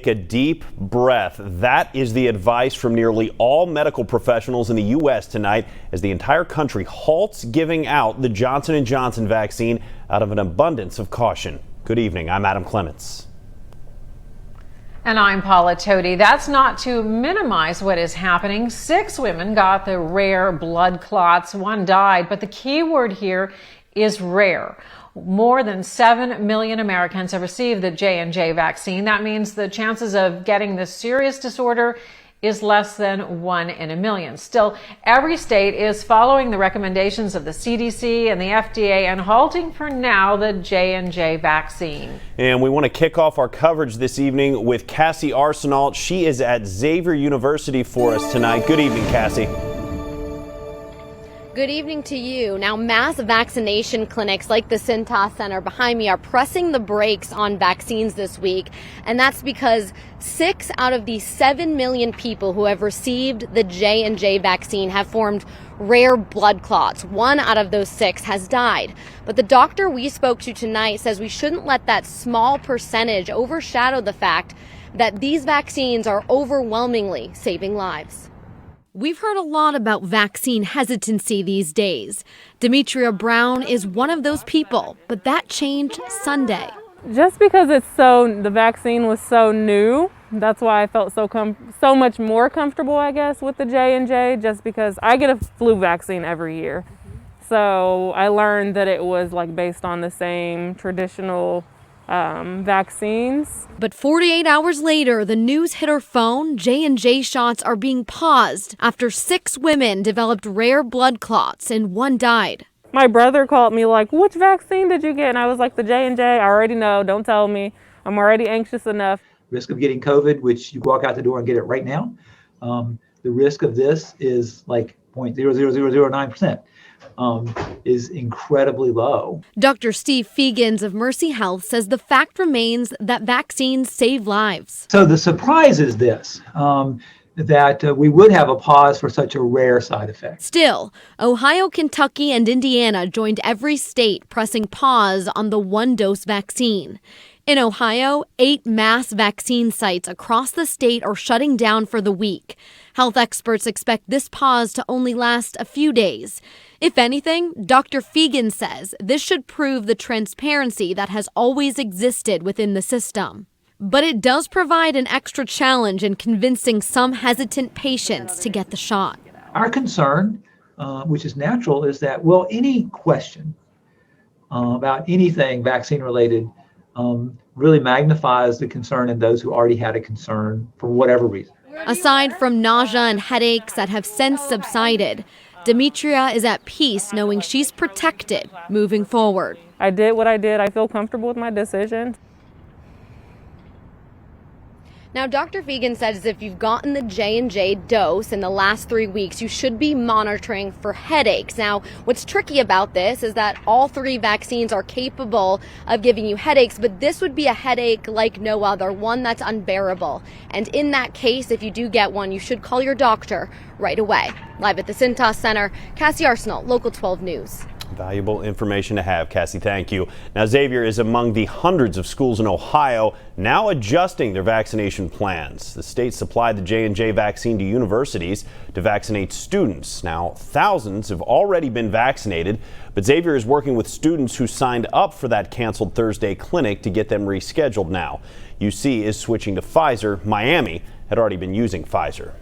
take a deep breath. That is the advice from nearly all medical professionals in the U.S. tonight as the entire country halts giving out the Johnson & Johnson vaccine out of an abundance of caution. Good evening. I'm Adam Clements. And I'm Paula Toti. That's not to minimize what is happening. 6 women got the rare blood clots. 1 died. But the key word here is rare. More than 7 million Americans have received the J&J vaccine. That means the chances of getting this serious disorder is less than 1 in a million. Still, every state is following the recommendations of the CDC and the FDA and halting for now the J&J vaccine. And we want to kick off our coverage this evening with Cassie Arsenault. She is at Xavier University for us tonight. Good evening, Cassie. Good evening to you. Now, mass vaccination clinics like the Cintas Center behind me are pressing the brakes on vaccines this week. And that's because 6 out of the 7 million people who have received the J&J vaccine have formed rare blood clots. 1 out of those 6 has died. But the doctor we spoke to tonight says we shouldn't let that small percentage overshadow the fact that these vaccines are overwhelmingly saving lives. We've heard a lot about vaccine hesitancy these days. Demetria Brown is one of those people, but that changed Sunday. Just because the vaccine was so new, that's why I felt so much more comfortable, I guess, with the J&J, just because I get a flu vaccine every year. So I learned that it was based on the same traditional vaccines. But 48 hours later, the news hit her phone. J&J shots are being paused after 6 women developed rare blood clots and 1 died. My brother called me which vaccine did you get? And I was like, the J&J. I already know. Don't tell me. I'm already anxious enough. Risk of getting COVID, which you walk out the door and get it right now. The risk of this is 0.00009%. Is incredibly low. Dr. Steve Fegans of Mercy Health says the fact remains that vaccines save lives. So the surprise is this, that we would have a pause for such a rare side effect. Still, Ohio, Kentucky, and Indiana joined every state pressing pause on the 1-dose vaccine. In Ohio, 8 mass vaccine sites across the state are shutting down for the week. Health experts expect this pause to only last a few days. If anything, Dr. Fegan says this should prove the transparency that has always existed within the system. But it does provide an extra challenge in convincing some hesitant patients to get the shot. Our concern, which is natural, is that, any question about anything vaccine-related really magnifies the concern in those who already had a concern for whatever reason. Aside from nausea and headaches that have since subsided, Demetria is at peace knowing she's protected moving forward. I did what I did. I feel comfortable with my decision. Now, Dr. Fegan says if you've gotten the J&J dose in the last 3 weeks, you should be monitoring for headaches. Now, what's tricky about this is that all 3 vaccines are capable of giving you headaches, but this would be a headache like no other, one that's unbearable. And in that case, if you do get one, you should call your doctor right away. Live at the Cintas Center, Cassie Arsenault, Local 12 News. Valuable information to have, Cassie. Thank you. Now, Xavier is among the hundreds of schools in Ohio now adjusting their vaccination plans. The state supplied the J&J vaccine to universities to vaccinate students. Now, thousands have already been vaccinated, but Xavier is working with students who signed up for that canceled Thursday clinic to get them rescheduled now. UC is switching to Pfizer. Miami had already been using Pfizer.